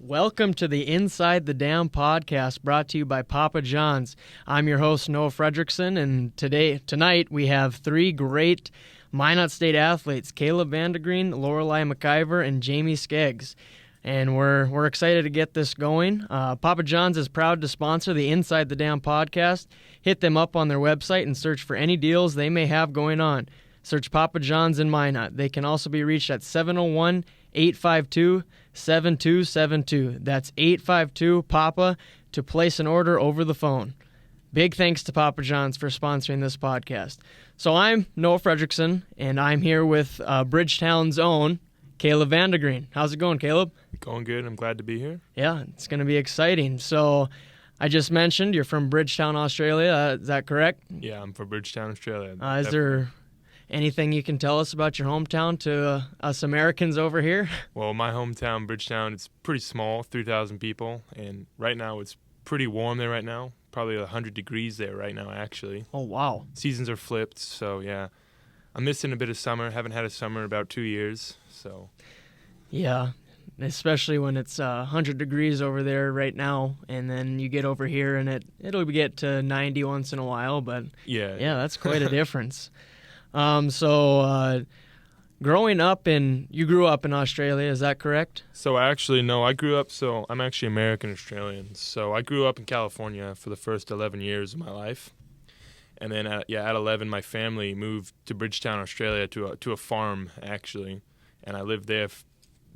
Welcome to the Inside the Dam podcast, brought to you by Papa John's. I'm your host, Noah Fredrickson, and tonight we have three great Minot State athletes, Caleb Vandegreen, Lorelei McIver, and Jaime Skeggs. And we're excited to get this going. Papa John's is proud to sponsor the Inside the Dam podcast. Hit them up on their website and search for any deals they may have going on. Search Papa John's in Minot. They can also be reached at 701-852-7272. That's 852-PAPA to place an order over the phone. Big thanks to Papa John's for sponsoring this podcast. So I'm Noah Fredrickson, and I'm here with Bridgetown's own Caleb Vandegreen. How's it going, Caleb? Going good. I'm glad to be here. Yeah, it's going to be exciting. So I just mentioned you're from Bridgetown, Australia. Is that correct? Yeah, I'm from Bridgetown, Australia. Is there anything you can tell us about your hometown to us Americans over here? Well, my hometown, Bridgetown, it's pretty small, 3,000 people, and right now it's pretty warm there right now. Probably 100 degrees there right now, actually. Oh, wow. Seasons are flipped, so yeah. I'm missing a bit of summer. Haven't had a summer in about 2 years, so. Yeah, especially when it's 100 degrees over there right now, and then you get over here and it'll get to 90 once in a while, but yeah, that's quite a difference. Growing up you grew up in Australia, is that correct? So actually, no, I'm actually American-Australian. So I grew up in California for the first 11 years of my life. And then at 11, my family moved to Bridgetown, Australia to a farm, actually. And I lived there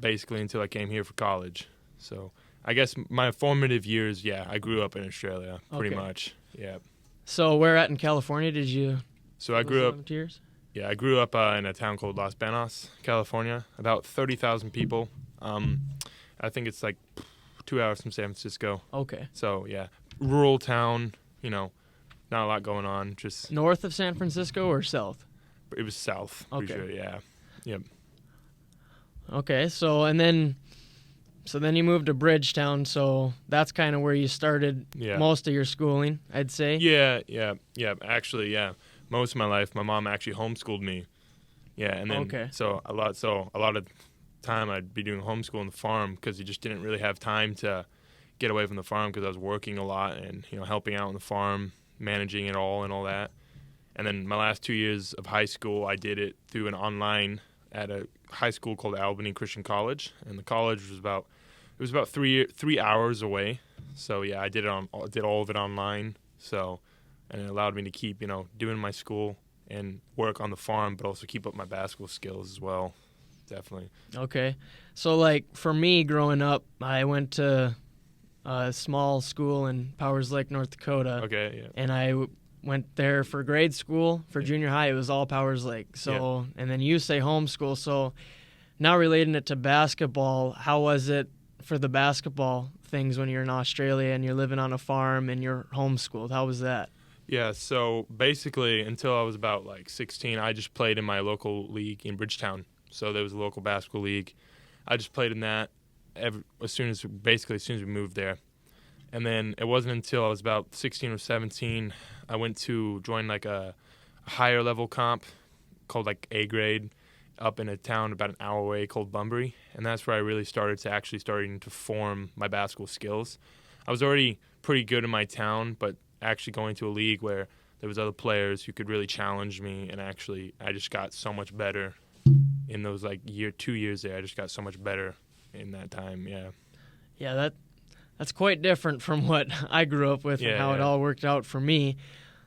basically until I came here for college. So I guess my formative years, I grew up in Australia, pretty much. Yeah. So where at in California did you? So I grew up. 11 years? Yeah, I grew up in a town called Los Banos, California. About 30,000 people. I think it's like 2 hours from San Francisco. Okay. So yeah, rural town. Not a lot going on. Just north of San Francisco or south? It was south. Okay. Pretty sure, yeah. Yep. Okay, so then you moved to Bridgetown, so that's kind of where you started most of your schooling, I'd say. Yeah. Actually, yeah. Most of my life, my mom actually homeschooled me. Yeah, and then so a lot of time I'd be doing homeschool on the farm because you just didn't really have time to get away from the farm because I was working a lot and helping out on the farm, managing it all and all that. And then my last 2 years of high school, I did it through an online at a high school called Albany Christian College, and the college was about 3 hours away. So yeah, I did all of it online. So, and it allowed me to keep doing my school and work on the farm, but also keep up my basketball skills as well. Definitely. Okay, so like for me growing up, I went to a small school in Powers Lake, North Dakota. Okay, yeah. And I went there for grade school. For junior high, it was all Powers Lake. So, and then you say homeschool. So now relating it to basketball, how was it for the basketball things when you're in Australia and you're living on a farm and you're homeschooled? How was that? Yeah, so basically until I was about 16, I just played in my local league in Bridgetown. So there was a local basketball league. I just played in that as soon as we moved there. And then it wasn't until I was about 16 or 17, I went to join a higher level comp called A grade up in a town about an hour away called Bunbury. And that's where I really starting to form my basketball skills. I was already pretty good in my town, but actually going to a league where there was other players who could really challenge me, and actually I just got so much better in those 2 years there. I just got so much better in that time. Yeah, that's quite different from what I grew up with and how it all worked out for me.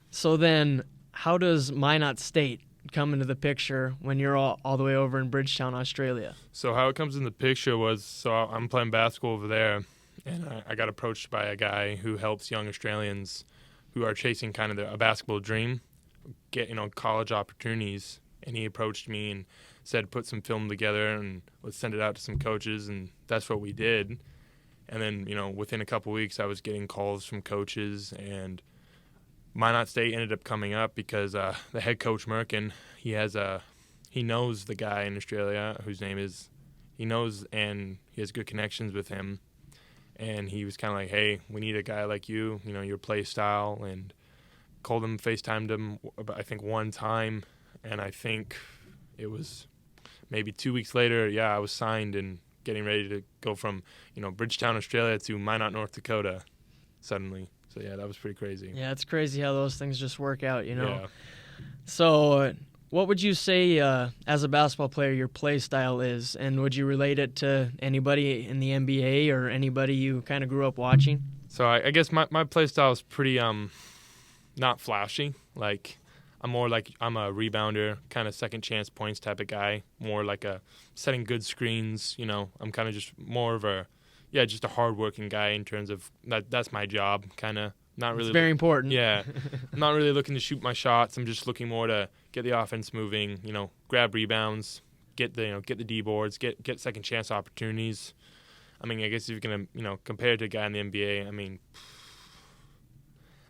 So then how does Minot State come into the picture when you're all the way over in Bridgetown, Australia? So how it comes in the picture was, I'm playing basketball over there, and I got approached by a guy who helps young Australians who are chasing kind of a basketball dream get college opportunities. And he approached me and said, put some film together and let's send it out to some coaches, and that's what we did. And then, within a couple weeks, I was getting calls from coaches, and Minot State ended up coming up because the head coach, Merkin, he knows the guy in Australia whose name is, he knows, and he has good connections with him. And he was kind of like, hey, we need a guy like you, your play style, and called him, FaceTimed him, I think, one time. And I think it was maybe 2 weeks later, I was signed and getting ready to go from, Bridgetown, Australia to Minot, North Dakota suddenly. So, yeah, that was pretty crazy. Yeah, it's crazy how those things just work out, Yeah. So what would you say as a basketball player your play style is, and would you relate it to anybody in the NBA or anybody you kind of grew up watching? So I guess my play style is pretty not flashy. Like I'm a rebounder, kind of second chance points type of guy, more like a setting good screens, I'm kind of just more of just a hard-working guy in terms of that's my job, kind of. Not really. It's very important. Yeah. I'm not really looking to shoot my shots. I'm just looking more to get the offense moving, grab rebounds, get the D boards, get second chance opportunities. I mean, I guess if you're going to, compare it to a guy in the NBA, I mean,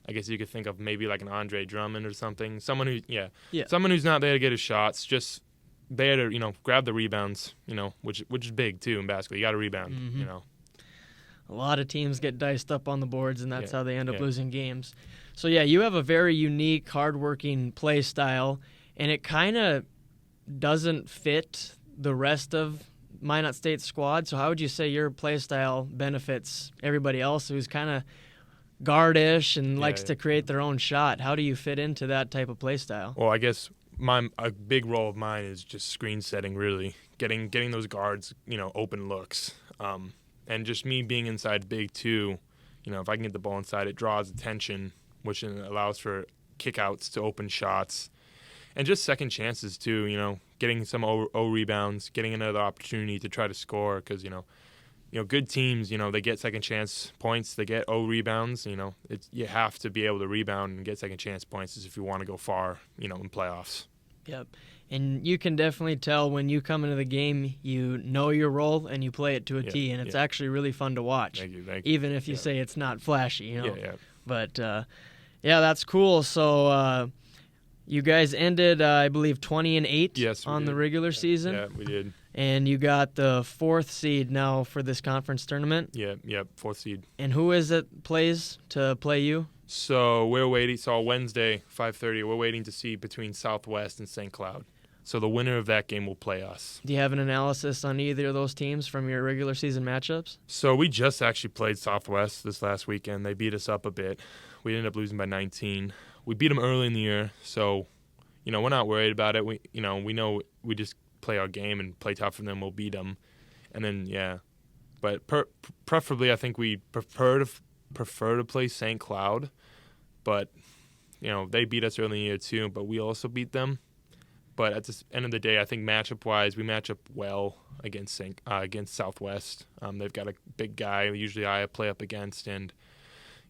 I guess you could think of maybe like an Andre Drummond or something. Someone who's not there to get his shots, just there to, grab the rebounds, which is big too in basketball. You got to rebound, A lot of teams get diced up on the boards, and that's how they end up losing games. So, you have a very unique, hardworking play style, and it kind of doesn't fit the rest of Minot State's squad. So how would you say your play style benefits everybody else who's kind of guardish and likes to create their own shot? How do you fit into that type of play style? Well, I guess a big role of mine is just screen setting, really. Getting those guards, open looks. And just me being inside big too, if I can get the ball inside, it draws attention, which allows for kickouts to open shots. And just second chances too, getting some O rebounds, getting another opportunity to try to score because, good teams, they get second chance points, they get O rebounds, you have to be able to rebound and get second chance points if you want to go far, in playoffs. Yep. And you can definitely tell when you come into the game, you know your role and you play it to a T, and it's actually really fun to watch. Thank you. Even if you say it's not flashy, Yeah. But, that's cool. So you guys ended, I believe, 20-8 on the regular season. Yeah, we did. And you got the 4th seed now for this conference tournament. Yeah, 4th seed. And who is it plays to play you? So we're waiting. So Wednesday, 5:30, we're waiting to see between Southwest and St. Cloud. So the winner of that game will play us. Do you have an analysis on either of those teams from your regular season matchups? So we just actually played Southwest this last weekend. They beat us up a bit. We ended up losing by 19. We beat them early in the year, so we're not worried about it. We know we just play our game and play tough for them. We'll beat them, and then but preferably I think we prefer to play St. Cloud, but they beat us early in the year too. But we also beat them. But at the end of the day, I think matchup-wise, we match up well against Southwest. They've got a big guy, usually I play up against, and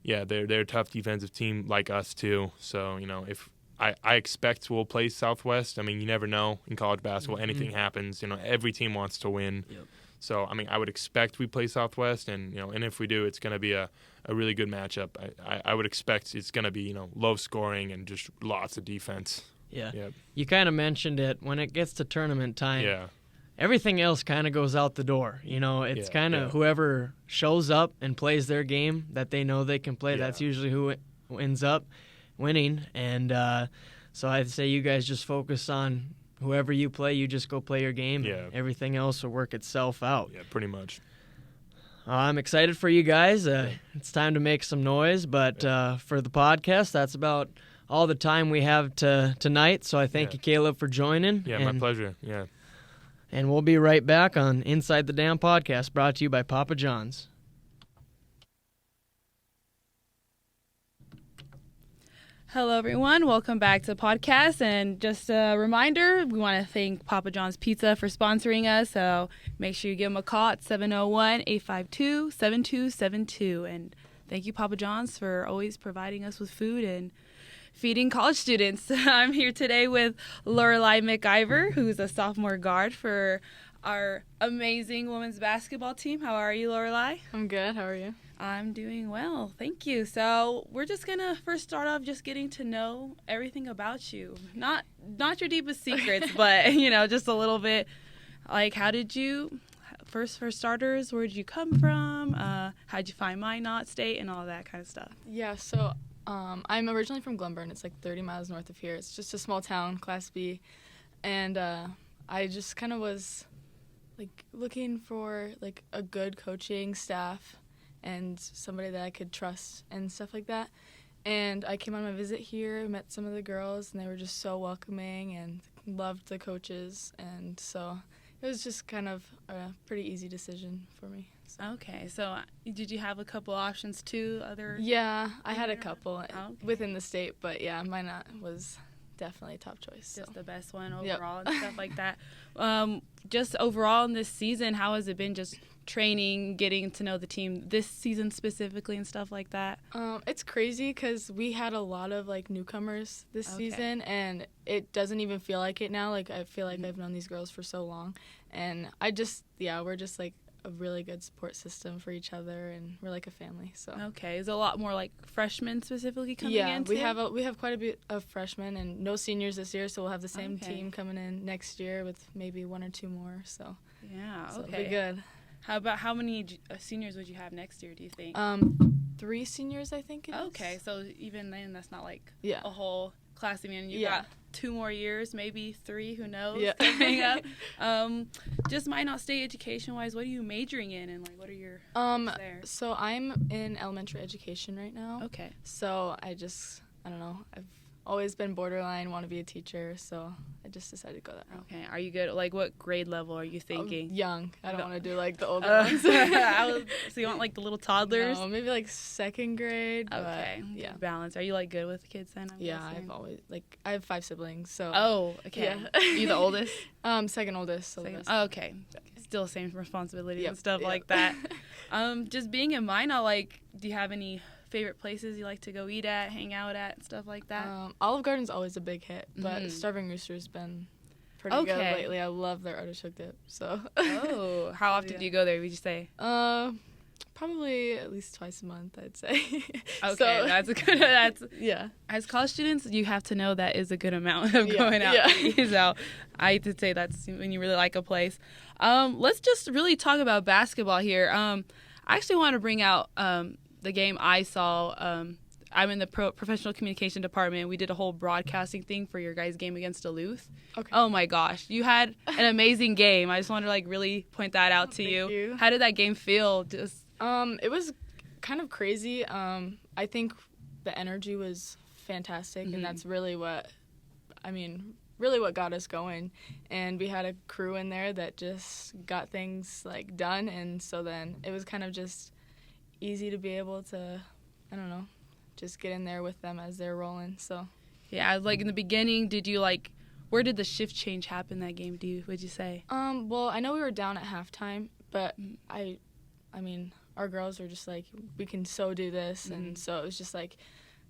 they're a tough defensive team like us too. So if I expect we'll play Southwest. I mean, you never know in college basketball. Mm-hmm. Anything happens. Every team wants to win. Yep. So I mean, I would expect we play Southwest, and and if we do, it's going to be a really good matchup. I would expect it's going to be low scoring and just lots of defense. Yeah. Yep. You kind of mentioned it. When it gets to tournament time, yeah. Everything else kind of goes out the door. It's kind of whoever shows up and plays their game that they know they can play. Yeah. That's usually who ends up winning. And so I'd say you guys just focus on whoever you play. You just go play your game. Yeah. And everything else will work itself out. Yeah, pretty much. I'm excited for you guys. It's time to make some noise. But for the podcast, that's about all the time we have tonight. So I thank you, Caleb, for joining. Yeah, my pleasure. Yeah. And we'll be right back on Inside the Dam podcast, brought to you by Papa John's. Hello, everyone. Welcome back to the podcast. And just a reminder, we want to thank Papa John's Pizza for sponsoring us. So make sure you give them a call at 701-852-7272. And thank you, Papa John's, for always providing us with food and feeding college students. I'm here today with Lorelei McIver, who's a sophomore guard for our amazing women's basketball team. How are you, Lorelei? I'm good. How are you? I'm doing well. Thank you. So we're just going to first start off just getting to know everything about you. Not your deepest secrets, but, just a little bit. Like, how did you, for starters, where did you come from? How'd you find Minot State and all that kind of stuff? Yeah, so I'm originally from Glenburn. It's like 30 miles north of here. It's just a small town, Class B. And I just kind of was like looking for like a good coaching staff and somebody that I could trust and stuff like that. And I came on my visit here, met some of the girls, and they were just so welcoming and loved the coaches. And so it was just kind of a pretty easy decision for me. So. Okay, so did you have a couple options too? Yeah, I had a couple Okay. within the state, but yeah, Minot was definitely a top choice. Just So. the best one Yep. overall and stuff like that. Just overall in this season, how has it been just training, getting to know the team this season specifically and stuff like that? It's crazy because we had a lot of like newcomers this season, and it doesn't even feel like it now. Like I feel like I've known these girls for so long, and we're just like a really good support system for each other, and we're like a family. So Okay, is it a lot more like freshmen specifically coming in? yeah, we have quite a bit of freshmen and no seniors this year, so we'll have the same Okay. team coming in next year with maybe 1 or 2 more. So Yeah, so okay. it'll be good. How many seniors would you have next year, do you think? 3 seniors, I think it is. Okay, so even then, that's not like Yeah. a whole class. I mean, you Yeah. got 2 more years, maybe 3, who knows, Yeah. coming up. Just Minot State education-wise, what are you majoring in, and like what are your there? So I'm in elementary education right now. Okay. So I don't know. I've always been borderline, want to be a teacher, so I just decided to go that route. Okay. Are you good? Like, what grade level are you thinking? Young. I don't want to do like the older ones. So you want like the little toddlers? No, maybe like 2nd grade. But Okay. yeah. Balance. Are you like good with kids then? I'm Yeah, guessing? I have 5 siblings, so. Oh, okay. Yeah. You the oldest? 2nd oldest. So Second- the oh, okay. Still same responsibilities Yep, and stuff yep. like that. Just being in Minot, like, do you have any favorite places you like to go eat at, hang out at, and stuff like that? Olive Garden's always a big hit, but Mhm. Starving Rooster's been pretty Okay. good lately. I love their artichoke dip. So. Oh, how often Yeah. do you go there, would you say? Probably at least twice a month, I'd say. Okay, So- that's a good. That's Yeah. as college students, you have to know that is a good amount of Yeah, going out. yeah. to eat. So I hate to say that's when you really like a place. Let's just really talk about basketball here. I actually want to bring out the game I saw. I'm in the professional communication department. We did a whole broadcasting thing for your guys' game against Duluth. Okay. Oh my gosh, you had an amazing game. I just wanted to like really point that out to Thank you. How did that game feel? Just It was kind of crazy. I think the energy was fantastic, Mhm. and that's really what got us going. And we had a crew in there that just got things like done, and so then it was kind of just easy to be able to, I don't know, just get in there with them as they're rolling. So yeah, like in the beginning, did you like? Where did the shift change happen that game? Would you say? well, I know we were down at halftime, but Mhm. I mean, our girls were just like, we can so do this, Mhm. and so it was just like,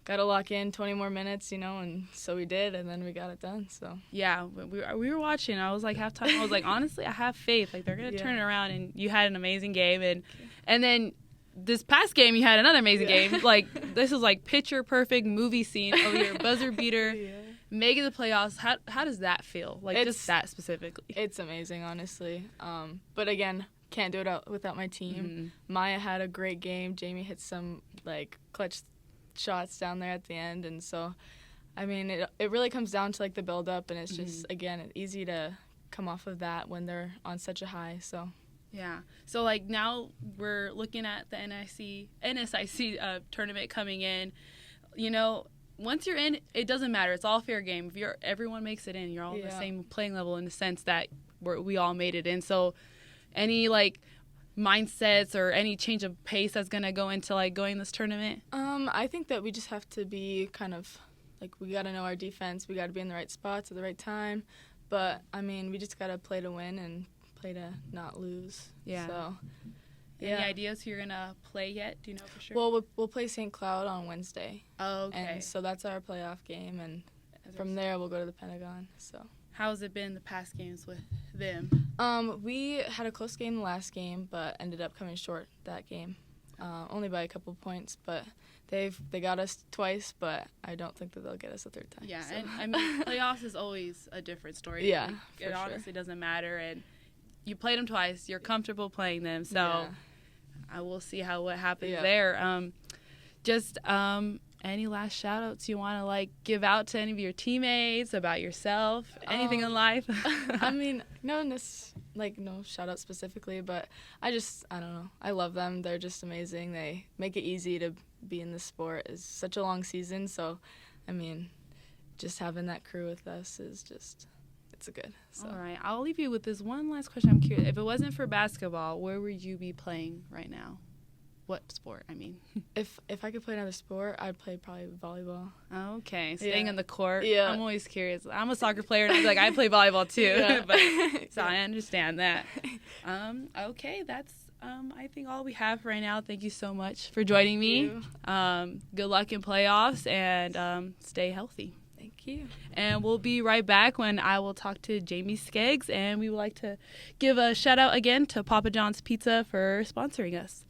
gotta lock in 20 more minutes, and so we did, and then we got it done. So Yeah, we were watching. I was like halftime. I was like, honestly, I have faith. Like they're gonna turn it around, and you had an amazing game, and then this past game you had another amazing game. Like this was like picture perfect movie scene over here, buzzer beater, making the playoffs. How does that feel? Like just that specifically. It's amazing, honestly. But again, can't do it without my team. Maya had a great game. Jamie hit some like clutch shots down there at the end, and so I mean it really comes down to like the build up, and it's just again easy to come off of that when they're on such a high. So Yeah. So like now we're looking at the NSIC tournament coming in. Once you're in, it doesn't matter. It's all fair game. If everyone makes it in, you're all on the same playing level in the sense that we all made it in. So any like mindsets or any change of pace that's gonna go into like going this tournament? I think that we just have to be kind of like, we got to know our defense. We got to be in the right spots at the right time. But I mean, we just got to play to win and play to not lose. Yeah. So, Any ideas who you're gonna play yet? Do you know for sure? Well, we'll play St. Cloud on Wednesday. Oh, okay. And so that's our playoff game, and from there we'll go to the Pentagon. So how's it been the past games with them? we had a close game the last game, but ended up coming short that game, only by a couple points. But they got us twice, but I don't think that they'll get us a third time. Yeah, so. and I mean playoffs is always a different story. Yeah, it for honestly doesn't matter, and you played them twice. You're comfortable playing them, so I will see what happens there. any last shout outs you want to like give out to any of your teammates about yourself, anything in life? I mean, no shout out specifically, but I don't know. I love them. They're just amazing. They make it easy to be in this sport. It's such a long season, so I mean, just having that crew with us is just, it's a good. So. All right, I'll leave you with this one last question. I'm curious, if it wasn't for basketball, where would you be playing right now? What sport, I mean? If I could play another sport, I'd play probably volleyball. Okay, staying on the court. Yeah. I'm always curious. I'm a soccer player, and I play volleyball too. Yeah. But, so I understand that. Okay, that's I think all we have right now. Thank you so much for joining me. Good luck in playoffs, and stay healthy. Thank you. And we'll be right back when I will talk to Jaime Skeggs, and we would like to give a shout out again to Papa John's Pizza for sponsoring us.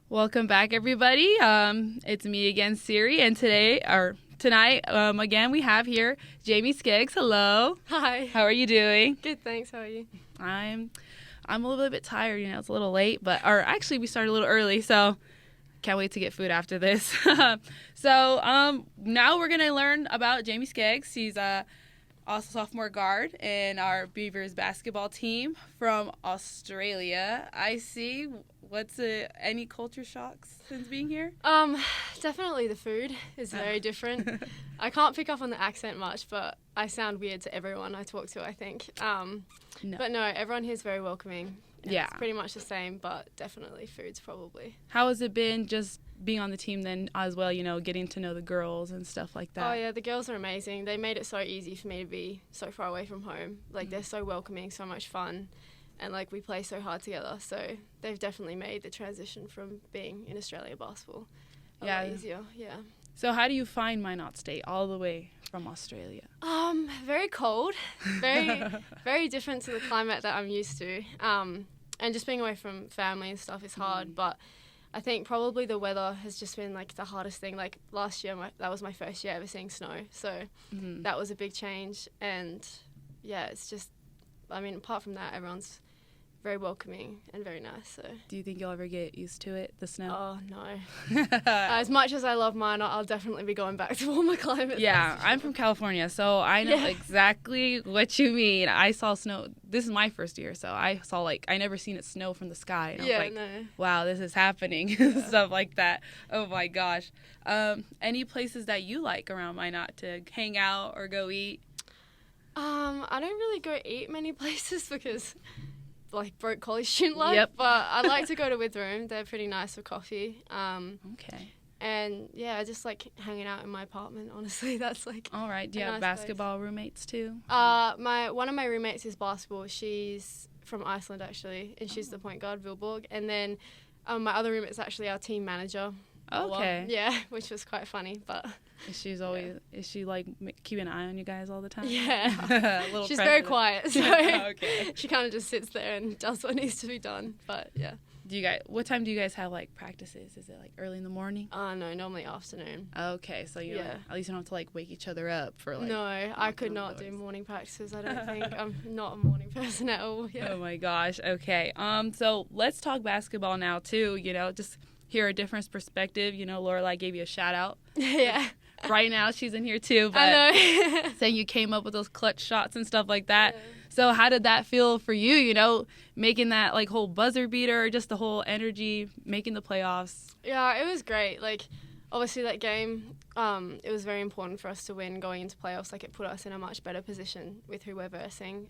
Welcome back, everybody. It's me again, Siri, and tonight, again, we have here Jaime Skeggs. Hello. Hi. How are you doing? Good, thanks. How are you? I'm a little bit tired. It's a little late, or actually, we started a little early, so can't wait to get food after this. So now we're gonna learn about Jaime Skeggs. He's also sophomore guard in our Beavers basketball team from Australia. I see. What's any culture shocks since being here? Definitely the food is very different. I can't pick up on the accent much, but I sound weird to everyone I talk to, I think. No. But no, everyone here is very welcoming. Yeah. It's pretty much the same, but definitely food's probably. How has it been just being on the team then as well, getting to know the girls and stuff like that? Oh, yeah, the girls are amazing. They made it so easy for me to be so far away from home. They're so welcoming, so much fun. And, we play so hard together. So they've definitely made the transition from being in Australia basketball a lot easier. Yeah. So how do you find Minot State all the way from Australia? Very cold. Very, very different to the climate that I'm used to. And just being away from family and stuff is hard. But I think probably the weather has just been, the hardest thing. Last year, that was my first year ever seeing snow. So that was a big change. And, yeah, it's just, apart from that, everyone's very welcoming and very nice. So. Do you think you'll ever get used to it, the snow? Oh, no. As much as I love mine, I'll definitely be going back to warmer climates. Yeah, I'm from California, so I know exactly what you mean. I saw snow. This is my first year, so I saw, I never seen it snow from the sky. And I was wow, this is happening, stuff like that. Oh, my gosh. Any places that you like around Minot to hang out or go eat? I don't really go eat many places because... broke college student life. Yep. But I like to go to Withroom. They're pretty nice for coffee. Okay. And yeah, I just like hanging out in my apartment, honestly. That's all right. Do you have basketball roommates too? One of my roommates is basketball. She's from Iceland actually, and she's the point guard, Vilborg. And then my other roommate is actually our team manager. Okay. Yeah, which was quite funny, but is she keeping an eye on you guys all the time? Yeah. She's very quiet, so she kind of just sits there and does what needs to be done. But yeah. What time do you guys have practices? Is it early in the morning? No, normally afternoon. Okay, so you at least you don't have to wake each other up for No, I could not do morning practices. I don't think I'm not a morning person at all. Yeah. Oh my gosh. Okay. So let's talk basketball now too. Just hear a different perspective. Lorelei gave you a shout out. Yeah. Right now she's in here too, but I know. saying you came up with those clutch shots and stuff like that. Yeah. So how did that feel for you, making that whole buzzer beater, just the whole energy, making the playoffs? Yeah, it was great. Obviously that game, it was very important for us to win going into playoffs. It put us in a much better position with who we're versing.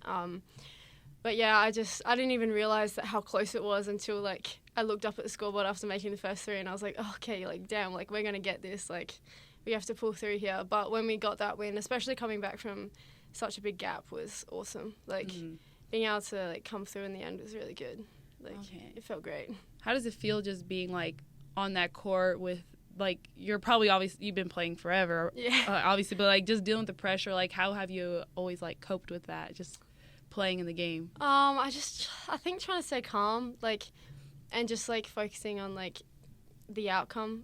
But yeah, I didn't even realize how close it was until I looked up at the scoreboard after making the first three and I was like, oh, okay, damn, we're going to get this. We have to pull through here. But when we got that win, especially coming back from such a big gap, was awesome. Being able to come through in the end was really good. It felt great. How does it feel just being on that court with you're probably you've been playing forever, obviously, but just dealing with the pressure, how have you always coped with that, just playing in the game? I think trying to stay calm, and just focusing on the outcome,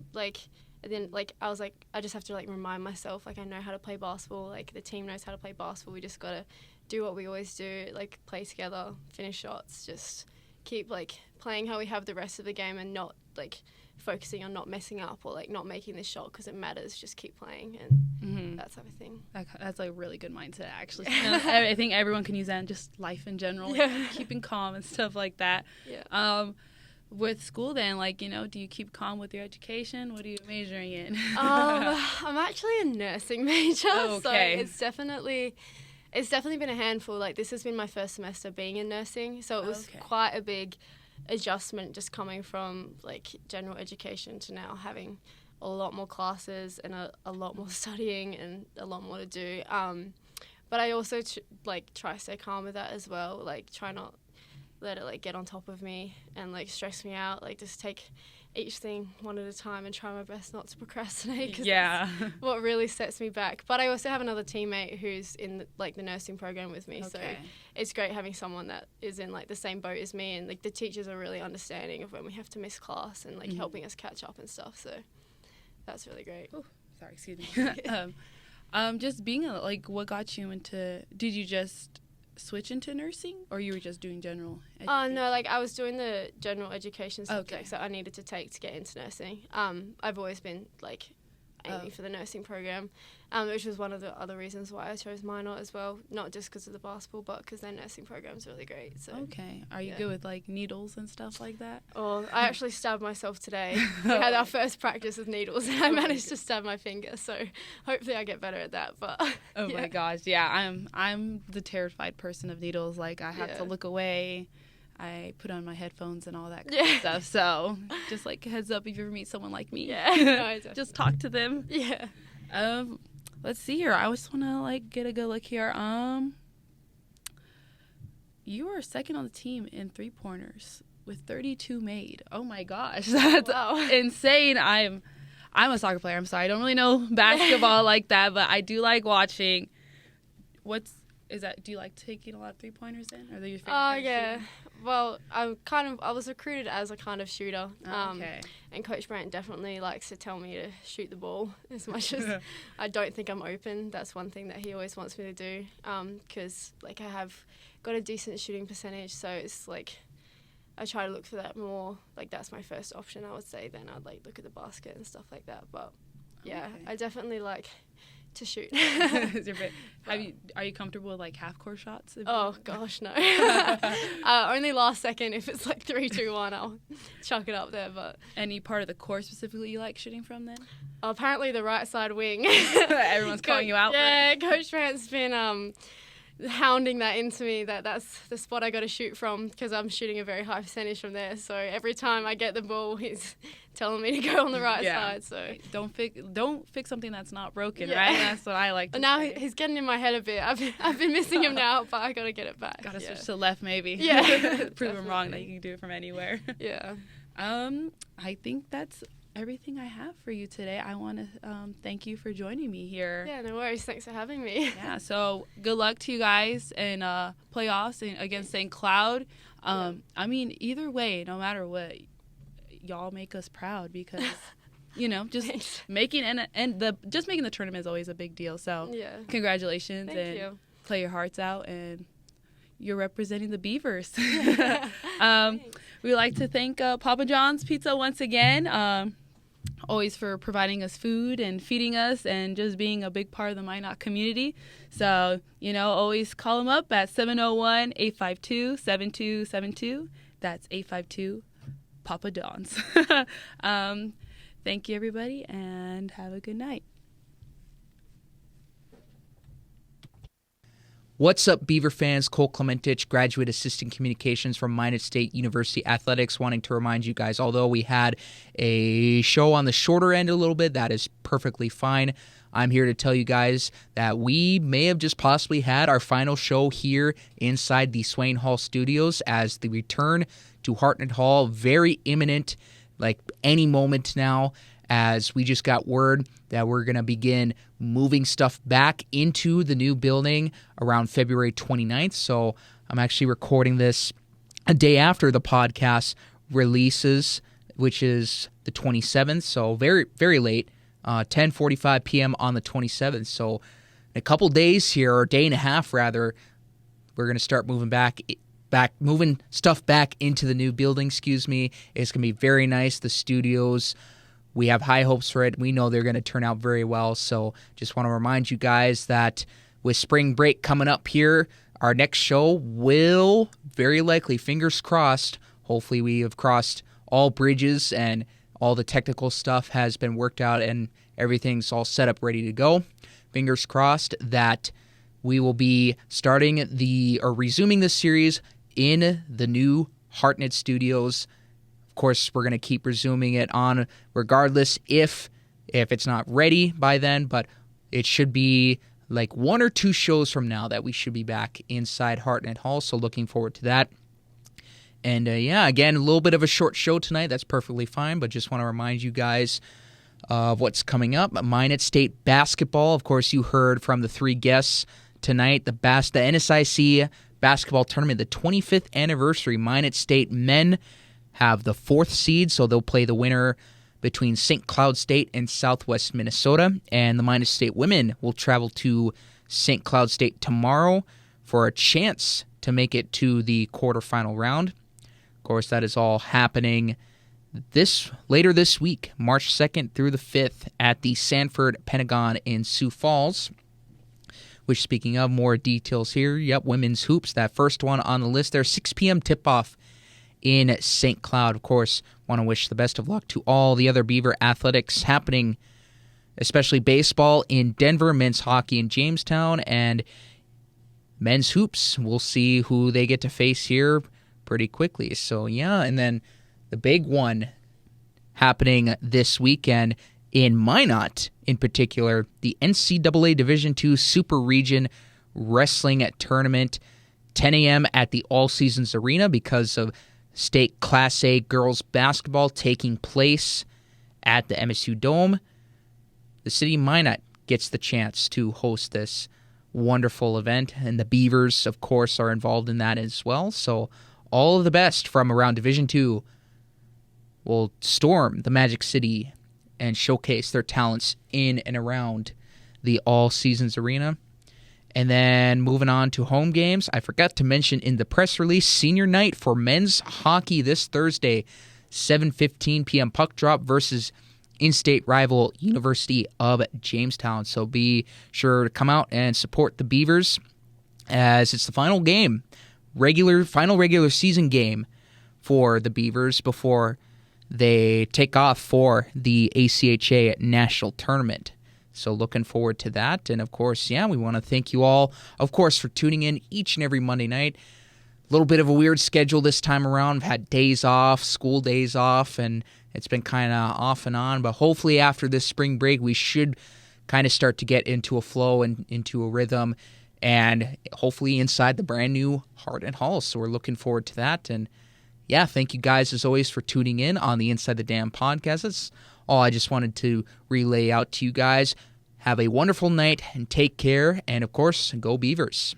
and then I was I just have to remind myself I know how to play basketball, the team knows how to play basketball, we just gotta do what we always do, play together, finish shots, just keep playing how we have the rest of the game and not focusing on not messing up or like not making this shot because it matters. Just keep playing and that type of thing. That's like a really good mindset, actually. I think everyone can use that in just life in general, keeping calm and stuff like that. Yeah. With school then, like, do you keep calm with your education? What are you majoring in? I'm actually a nursing major, Okay. so it's definitely been a handful. Like, this has been my first semester being in nursing, so it was quite a big adjustment just coming from like general education to now having a lot more classes and a lot more studying and a lot more to do. But I also try to stay calm with that as well. Like, try not let it like get on top of me and like stress me out. Like, just take each thing one at a time and try my best not to procrastinate, because that's what really sets me back. But I also have another teammate who's in the nursing program with me, so it's great having someone that is in like the same boat as me, and like the teachers are really understanding of when we have to miss class and like helping us catch up and stuff, so that's really great. Ooh, sorry, excuse me. Just being what got you into, did you just switch into nursing, or you were just doing general education? No, like I was doing the general education subjects that I needed to take to get into nursing. I've always been like aiming for the nursing program, which was one of the other reasons why I chose minor as well, not just because of the basketball, but because their nursing program's really great. So are you good with like needles and stuff like that? Oh, I actually stabbed myself today. We had our first practice with needles and I managed to stab my finger, so hopefully I get better at that. But my gosh, I'm the terrified person of needles. Like, I have to look away. I put on my headphones and all that kind of stuff. So just like heads up if you ever meet someone like me. Just talk to them. Yeah. Let's see here. I just want to like get a good look here. You are second on the team in 3-pointers with 32 made. Oh my gosh, that's insane. I'm a soccer player. I'm sorry, I don't really know basketball like that, but I do like watching. Do you like taking a lot of 3-pointers in? Or are they your favorite kind of shooting? Well, I was recruited as a kind of shooter. And Coach Brandt definitely likes to tell me to shoot the ball as much as I don't think I'm open. That's one thing that he always wants me to do. Because like I have got a decent shooting percentage, so it's like I try to look for that more. Like, that's my first option, I would say. Then I'd like look at the basket and stuff like that. But I definitely like to shoot. Are you comfortable with like half-court shots? Oh gosh, no. Only last second. If it's like 3, 2, 1, I'll chuck it up there. But any part of the court specifically you like shooting from then? Apparently the right side wing. Everyone's calling you out. Yeah, Coach Brandt's been hounding that into me, that's the spot I got to shoot from, because I'm shooting a very high percentage from there. So every time I get the ball, he's telling me to go on the right side. So don't fix something that's not broken, right? That's what I like to now say. He's getting in my head a bit. I've been missing him now, but I got to get it back. Got to switch to left maybe. Yeah. Prove him wrong that you can do it from anywhere. Yeah. I think that's everything I have for you today. I want to thank you for joining me here. Yeah, no worries. Thanks for having me. Yeah, so good luck to you guys in playoffs against St. Cloud. I mean, either way, no matter what, y'all make us proud, because just making making the tournament is always a big deal. So congratulations. Thank you. Play your hearts out, and you're representing the Beavers. We'd like to thank Papa John's Pizza once again, always for providing us food and feeding us and just being a big part of the Minot community. So, always call them up at 701-852-7272. That's 852 Papa John's. Thank you, everybody, and have a good night. What's up, Beaver fans? Cole Clementich, Graduate Assistant Communications from Minot State University Athletics, wanting to remind you guys, although we had a show on the shorter end a little bit, that is perfectly fine. I'm here to tell you guys that we may have just possibly had our final show here inside the Swain Hall studios, as the return to Hartnett Hall, very imminent, like any moment now, as we just got word that we're going to begin moving stuff back into the new building around February 29th. So I'm actually recording this a day after the podcast releases, which is the 27th. So very, very late, 10:45 p.m. on the 27th. So in a couple days here, or a day and a half rather, we're going to start moving back moving stuff back into the new building, It's going to be very nice. The studios, we have high hopes for it. We know they're going to turn out very well. So just want to remind you guys that with spring break coming up here, our next show will very likely, fingers crossed, hopefully we have crossed all bridges and all the technical stuff has been worked out and everything's all set up, ready to go. Fingers crossed that we will be resuming this series in the new Hartnett Studios. Of course, we're going to keep resuming it on regardless if it's not ready by then, but it should be like 1 or 2 shows from now that we should be back inside Hartnett Hall, so looking forward to that. And again, a little bit of a short show tonight. That's perfectly fine, but just want to remind you guys of what's coming up. Minot State basketball. Of course, you heard from the 3 guests tonight. The NSIC basketball tournament, the 25th anniversary. Minot State men have the 4th seed, so they'll play the winner between St. Cloud State and Southwest Minnesota. And the Minot State women will travel to St. Cloud State tomorrow for a chance to make it to the quarterfinal round. Of course, that is all happening later this week, March 2nd through the 5th at the Sanford Pentagon in Sioux Falls. Which, speaking of, more details here. Yep, women's hoops, that first one on the list there, 6 p.m. tip-off in St. Cloud. Of course, want to wish the best of luck to all the other Beaver athletics happening, especially baseball in Denver, men's hockey in Jamestown, and men's hoops. We'll see who they get to face here pretty quickly. So, yeah, and then the big one happening this weekend in Minot, in particular, the NCAA Division II Super Region Wrestling Tournament, 10 a.m. at the All Seasons Arena because of State Class A girls basketball taking place at the MSU Dome. The city of Minot gets the chance to host this wonderful event, and the Beavers, of course, are involved in that as well. So all of the best from around Division II will storm the Magic City and showcase their talents in and around the All Seasons Arena. And then moving on to home games, I forgot to mention in the press release, senior night for men's hockey this Thursday, 7:15 p.m. puck drop versus in-state rival University of Jamestown. So be sure to come out and support the Beavers as it's the final game, final regular season game for the Beavers before they take off for the ACHA National Tournament. So looking forward to that. And, of course, we want to thank you all, of course, for tuning in each and every Monday night. A little bit of a weird schedule this time around. I've had days off, school days off, and it's been kind of off and on. But hopefully after this spring break, we should kind of start to get into a flow and into a rhythm, and hopefully inside the brand new Hartnett Hall. So we're looking forward to that. And thank you guys as always for tuning in on the Inside the Dam podcast. That's all I just wanted to relay out to you guys. Have a wonderful night and take care. And of course, go Beavers.